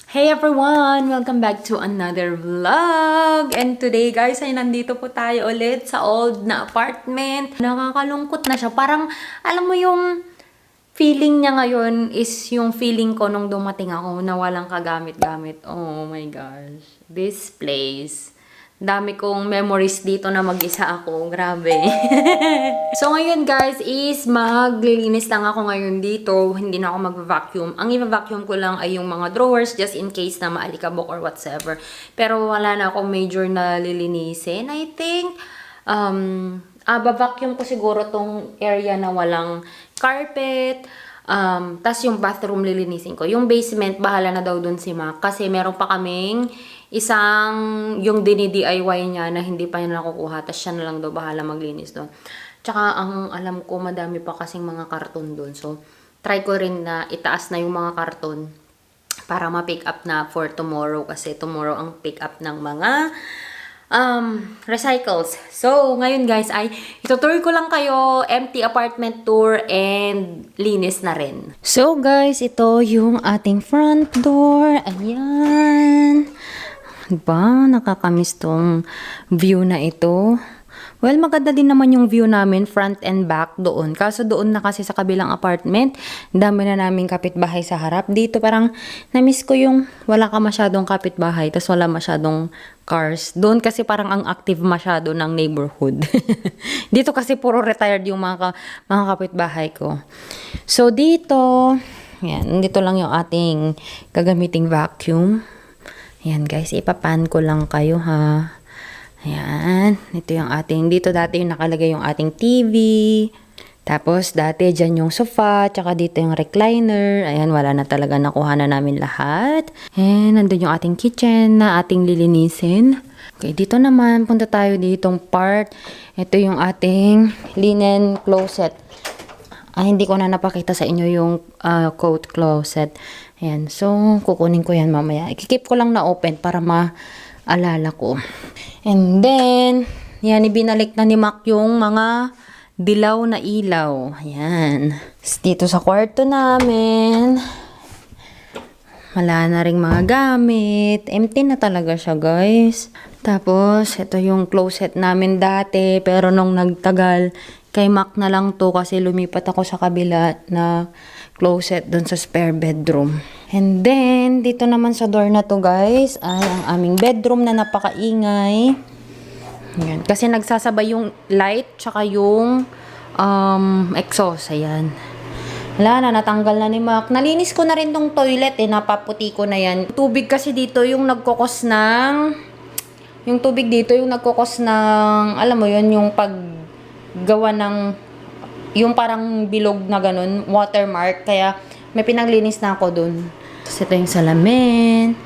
Hey everyone! Welcome back to another vlog! And today guys ay nandito po tayo ulit sa old na apartment. Nakakalungkot na siya. Parang alam mo yung feeling niya ngayon is yung feeling ko nung dumating ako na walang kagamit-gamit. Oh my gosh. This place. Dami kong memories dito na mag-isa ako. Grabe. So, ngayon guys is maglilinis lang ako ngayon dito. Hindi na ako mag-vacuum. Ang i-vacuum ko lang ay yung mga drawers just in case na maalikabok or whatsoever. Pero wala na akong major na lilinisin. I think, ba-vacuum ko siguro tong area na walang carpet. Tas yung bathroom lilinisin ko. Yung basement, bahala na daw dun si Mac. Kasi meron pa kaming yung dini-DIY niya na hindi pa niya nakukuha. Tas siya na lang daw bahala maglinis doon. Tsaka ang alam ko, madami pa kasing mga karton doon. So, try ko rin na itaas na yung mga karton para ma-pick up na for tomorrow. Kasi tomorrow ang pick up ng mga recycles. So, ngayon guys ay itutur ko lang kayo empty apartment tour and linis na rin. So guys, ito yung ating front door. Ayan. Diba? Nakakamiss tong view na ito. Well, maganda din naman yung view namin, front and back doon. Kaso doon na kasi sa kabilang apartment, dami na namin kapitbahay sa harap. Dito parang na-miss ko yung wala ka masyadong kapitbahay, tas wala masyadong cars. Doon kasi parang ang active masyado ng neighborhood. Dito kasi puro retired yung mga kapitbahay ko. So dito, yan, dito lang yung ating gagamiting vacuum. Ayan guys, ipapan ko lang kayo ha. Ayan, ito yung ating, dito dati yung nakalagay yung ating TV. Tapos dati dyan yung sofa, tsaka dito yung recliner. Ayan, wala na talaga, nakuha na namin lahat. And nandun yung ating kitchen na ating lilinisin. Okay, dito naman, punta tayo ditong part. Ito yung ating linen closet. Hindi ko na napakita sa inyo yung coat closet. Ayan, so kukunin ko yan mamaya. I-keep ko lang na open para maalala ko. And then, yan, ibinalik na ni Mac yung mga dilaw na ilaw. Ayan. Dito sa kwarto namin, wala na ring mga gamit. Empty na talaga siya, guys. Tapos, ito yung closet namin dati. Pero nung nagtagal, kay Mac na lang to kasi lumipat ako sa kabila na closet dun sa spare bedroom. And then, dito naman sa door na to guys, ay ang aming bedroom na napakaingay. Ayan. Kasi nagsasabay yung light tsaka yung exhaust. Ayan. Wala na, natanggal na ni Mac. Nalinis ko na rin tong toilet napaputi ko na yan. Tubig kasi dito yung nagkukos ng alam mo yun, yung paggawa ng yung parang bilog na ganun, watermark. Kaya may pinaglinis na ako dun. Tapos ito yung salamin.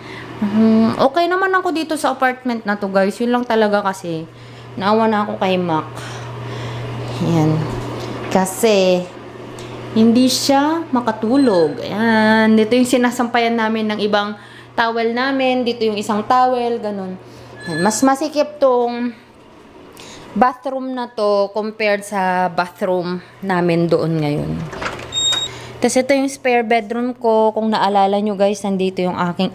Okay naman ako dito sa apartment na to guys. Yun lang talaga kasi naawa na ako kay Mac. Ayan. Kasi hindi siya makatulog. Ayan. Dito yung sinasampayan namin ng ibang towel namin. Dito yung isang towel. Ganun. Ayan. Mas masikip tong bathroom na to compared sa bathroom namin doon ngayon. Tapos ito yung spare bedroom ko. Kung naalala nyo guys, nandito yung aking,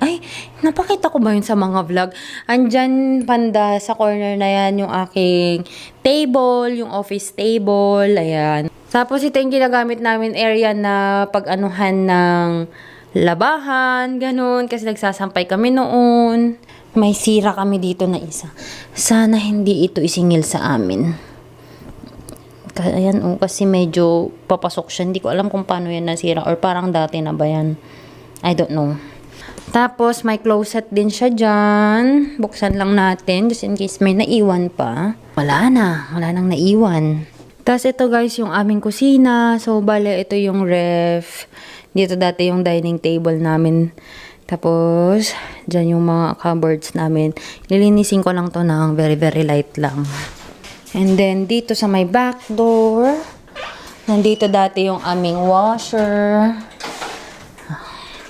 napakita ko ba yun sa mga vlog? Andyan banda sa corner na yan yung aking table, yung office table, ayan. Tapos ito yung ginagamit namin area na pag-anuhan ng labahan, ganun, kasi nagsasampay kami noon. May sira kami dito na isa. Sana hindi ito isingil sa amin. Ayan, kasi medyo papasok siya. Hindi ko alam kung paano yan nasira or parang dati na ba yan. I don't know. Tapos, may closet din siya dyan. Buksan lang natin just in case may naiwan pa. Wala nang naiwan. Tapos, ito guys, yung aming kusina. So, bale, ito yung ref. Dito dati yung dining table namin. Tapos, dyan yung mga cupboards namin. Lilinisin ko lang to ng very, very light lang. And then, dito sa may back door, nandito dati yung aming washer.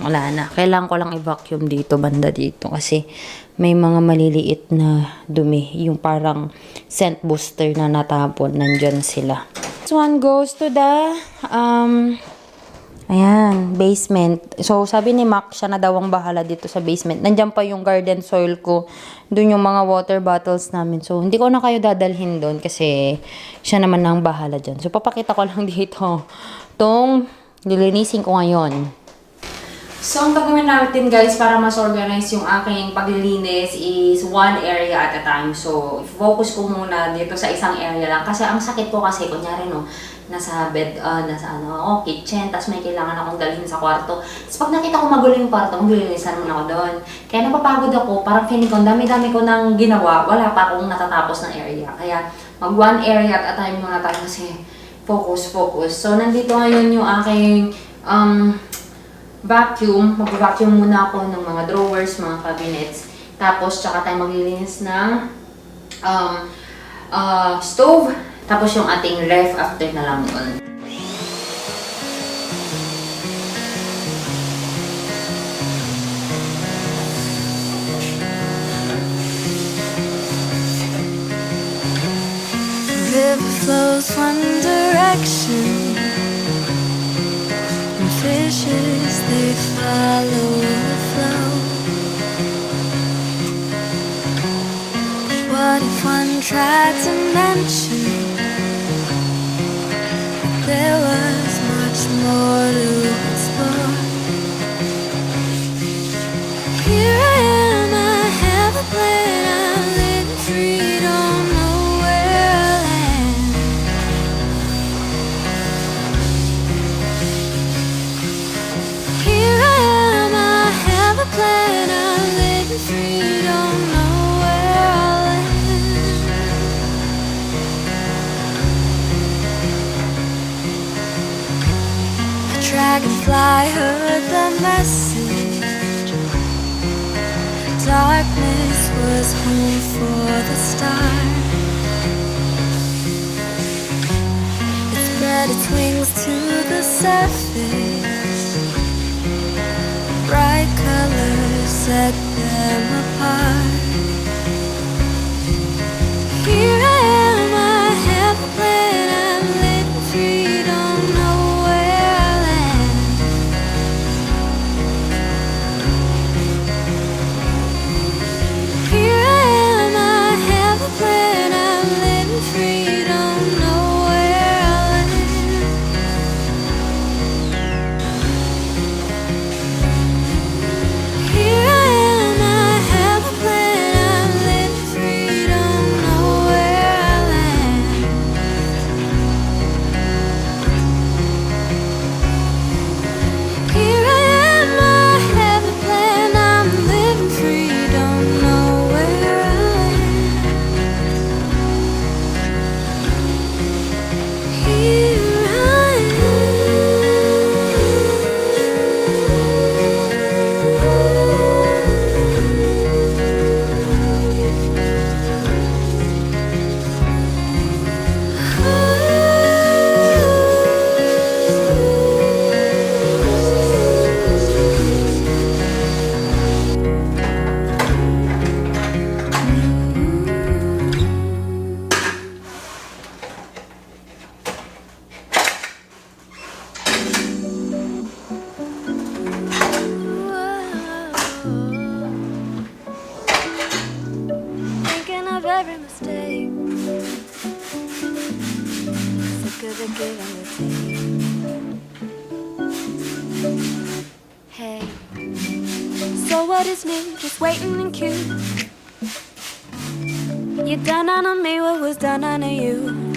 Wala na. Kailangan ko lang i-vacuum dito, banda dito. Kasi may mga maliliit na dumi. Yung parang scent booster na natapon. Nandyan sila. This one goes to the Ayan, basement. So, sabi ni Mac, siya na daw ang bahala dito sa basement. Nandiyan pa yung garden soil ko. Doon yung mga water bottles namin. So, hindi ko na kayo dadalhin doon kasi siya naman ang bahala dyan. So, papakita ko lang dito. Itong lilinisin ko ngayon. So, ang gagawin natin guys para mas organize yung aking paglilinis is one area at a time. So, focus ko muna dito sa isang area lang. Kasi ang sakit ko kasi, kunyari no, nasa bed, kitchen, tapos may kailangan akong dalhin sa kwarto. Tapos pag nakita ko magulo yung kwarto, maglilinisan muna ako doon. Kaya napapagod ako, parang feeling ko, dami-dami ko nang ginawa, wala pa akong natatapos na area. Kaya, mag one area at a time muna tayo kasi focus. So, nandito ngayon yung aking, vacuum. Mag-vacuum muna ako ng mga drawers, mga cabinets. Tapos, tsaka tayo maglilinis ng stove. Tapos yung ating ref after na lang yun. River flows one direction. Fishes, they follow the flow. What if one tried to mention that there was much more to explore? Here I am, I have a plan, I'm living free, don't know where I'll land. Here I am, I have a plan, I'm living free, don't know where I'll land. A dragonfly heard the message. Darkness was home for the star. It spread its wings to the surface. Bright colors set them apart. Here I am, I have a plan, I'm living free, don't know where I'll land. Here I am, I have a plan, I'm living free, don't know where I'll land. Here I am, I have a plan, I'm living free, don't know where I'll land. Here I am, I have a plan, I'm living free, don't know where I'll land. Here I Thinking of every mistake. Sick of the give and the take. Hey, so what is new? Just waiting in queue. You done on me what was done on you.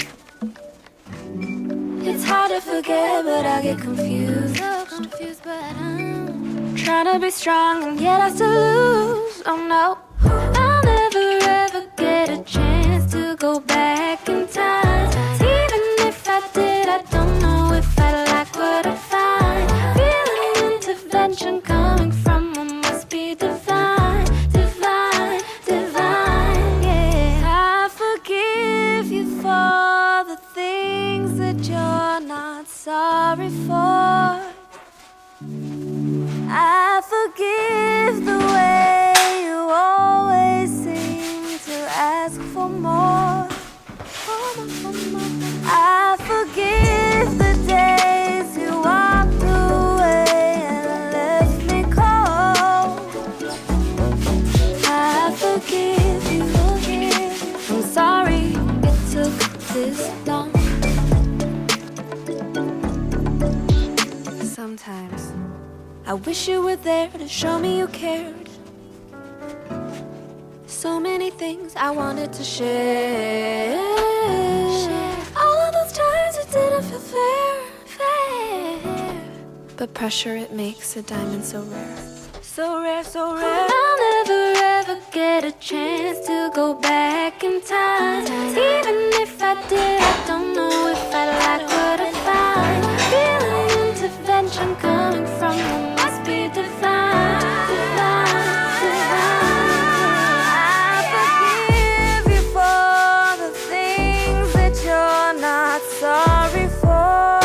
It's hard to forget, but I get confused. So confused, but I'm trying to be strong, and yet I still lose. Oh no, I'll never ever get a chance to go back in time. Even if I did, I don't know if I like what I find. Feeling intervention coming from what must be divine, divine, divine. Yeah, I forgive you for the things that you're not sorry for. I forgive the way you always seem to ask for more. I forgive the days you walked away. I wish you were there to show me you cared. So many things I wanted to share. All of those times it didn't feel fair. But pressure, it makes a diamond so rare. So rare, so rare. I'll never ever get a chance to go back in time. Even if I did, I don't know if I'd like what I find. Feeling intervention coming from you must be divine, divine, divine. I forgive you for the things that you're not sorry for.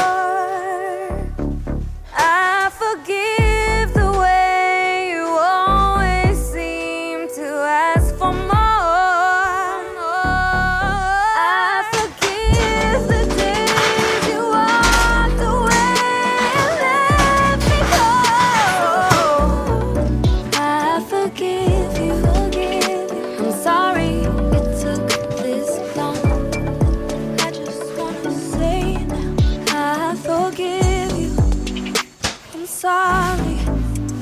I forgive the way you always seem to ask for more. I forgive the days you walked away and let me go. I forgive you, forgive you. I'm sorry it took this long. I just wanna say now, I forgive you. I'm sorry,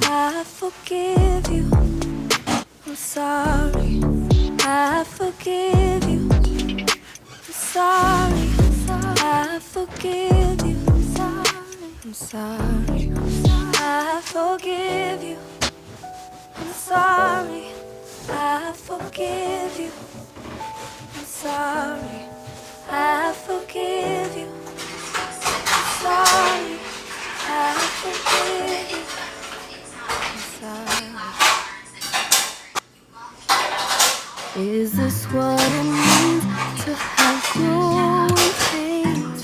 I forgive you. I'm sorry, I forgive you. I'm sorry, I forgive you. I'm sorry, I forgive you. I'm sorry, I forgive you. I'm sorry, I forgive you. Sorry, I forgive you. I'm sorry. Is this what it means to have growing pains?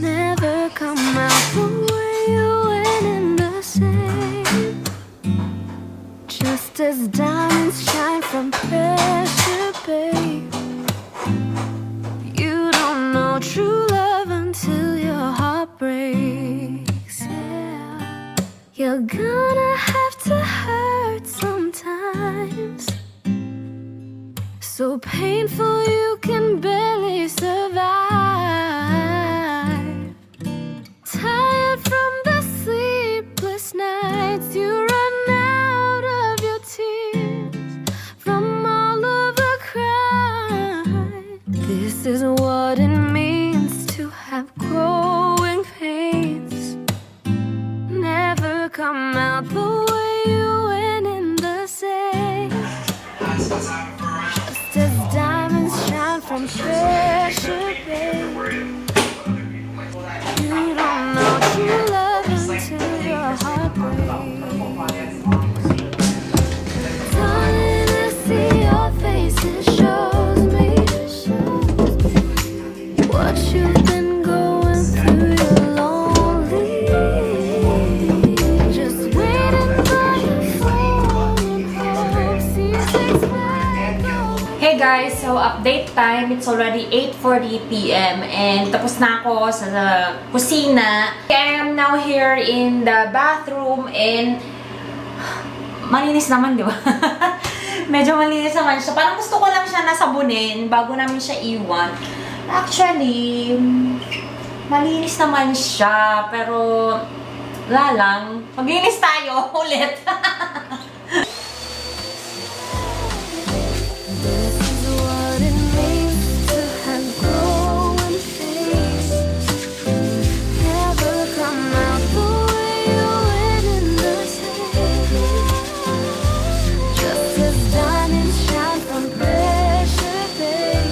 Never come out the way you went in the same. Just as diamonds shine from pressure, babe. You don't know true love until your heart breaks. Yeah. You're gonna have to hurt sometimes. So painful you can barely survive. Tired from the sleepless nights, you run out of your tears from all of the crying. This is what it means to have growing pains. Never come out the way you went in the same. Just as diamonds shine from pressure, babe. You don't know true love until your heart breaks. Darling, I see your face, it shows me what you've been going through. You're lonely, just waiting for your phone call. Seasons back over. Hey guys, so update time. It's already 8:40 p.m. and tapos na ako sa kusina. I am now here in the bathroom and malinis naman, di ba? Medyo malinis naman siya. Parang gusto ko lang siya nasabunin bago namin siya iwan. Actually, malinis naman siya, pero wala lang. Maglinis tayo ulit. This is what it means to have growing pains. Never come out the way you went in the same. Just as diamonds shine from pressure, babe.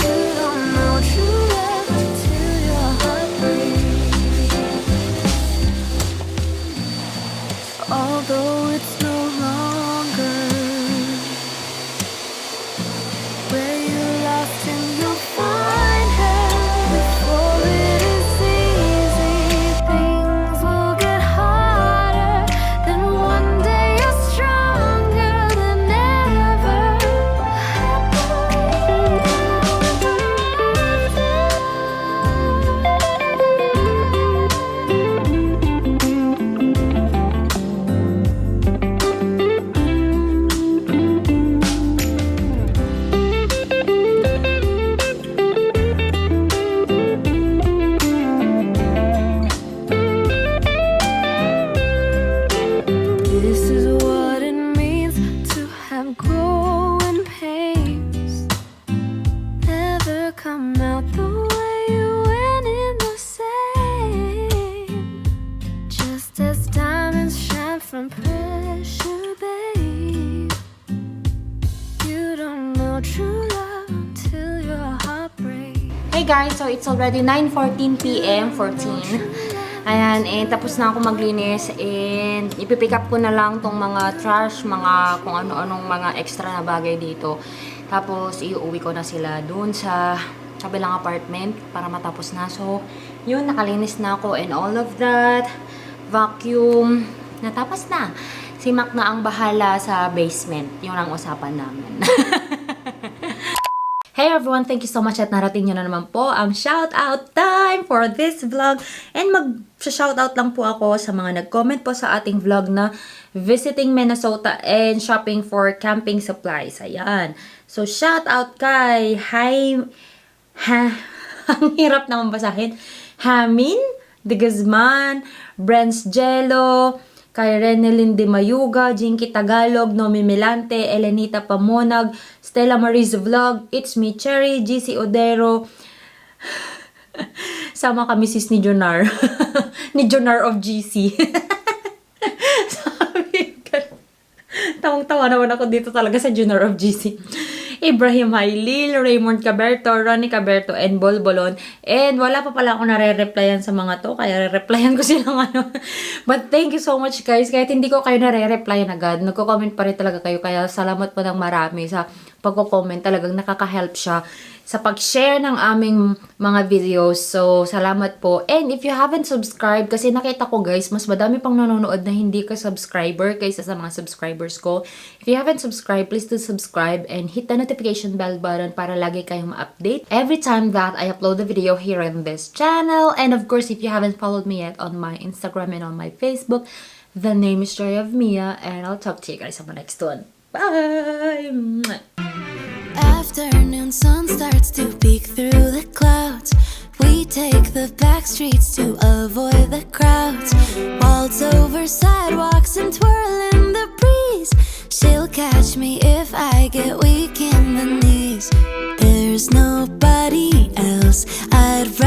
You don't know true love until your heart breaks. Although it's no longer where you lost him, you'll find her. Before it is easy, things will get harder. Then one day you're stronger than ever. from pressure, babe. You don't know true love till your heart breaks. Hey guys, so it's already 9:14 p.m. 14. Ayan, and tapos na ako maglinis and ipipick up ko na lang tong mga trash, mga kung ano-anong mga extra na bagay dito. Tapos iuwi ko na sila dun sa kabilang apartment para matapos na. So, yun, nakalinis na ako and all of that. Vacuum. Natapos na. Si Mac na ang bahala sa basement. Yun ang usapan namin. Hey everyone, thank you so much at narating nyo na naman po ang shoutout time for this vlog. And mag-shoutout lang po ako sa mga nag-comment po sa ating vlog na visiting Minnesota and shopping for camping supplies. Ayan. So, shoutout kay ang hirap naman basahin. Hamin de Guzman, Brents Jello, kay Renelyn de Mayuga, Jinky Tagalog, Nomi Milante, Elenita Pamonag, Stella Marie's Vlog, It's Me Cherry, GC Odero. Sama kami sis ni Jonar. Ni Jonar of GC. Sabi ka. Tawang-tawa naman ako dito talaga sa Jonar of GC. Ibrahim Hailil, Raymond Caberto, Ronnie Caberto, and Bolbolon. And wala pa pala ako nare-replyan sa mga to, kaya re-replyan ko silang ano. But thank you so much guys. Kahit hindi ko kayo nare-replyan agad, nagko-comment pa rin talaga kayo. Kaya salamat po ng marami sa pagko-comment. Talagang nakaka-help siya sa pag-share ng aming mga videos. So, salamat po. And if you haven't subscribed, kasi nakita ko guys, mas madami pang nanonood na hindi ka subscriber kaysa sa mga subscribers ko. If you haven't subscribed, please do subscribe and hit the notification bell button para lagi kayong ma-update every time that I upload a video here on this channel. And of course, if you haven't followed me yet on my Instagram and on my Facebook, the name is Joy of Mia, and I'll talk to you guys on the next one. Bye! Afternoon sun starts to peek through the clouds. We take the back streets to avoid the crowds. Waltz over sidewalks and twirl in the breeze. She'll catch me if I get weak in the knees. There's nobody else I'd rather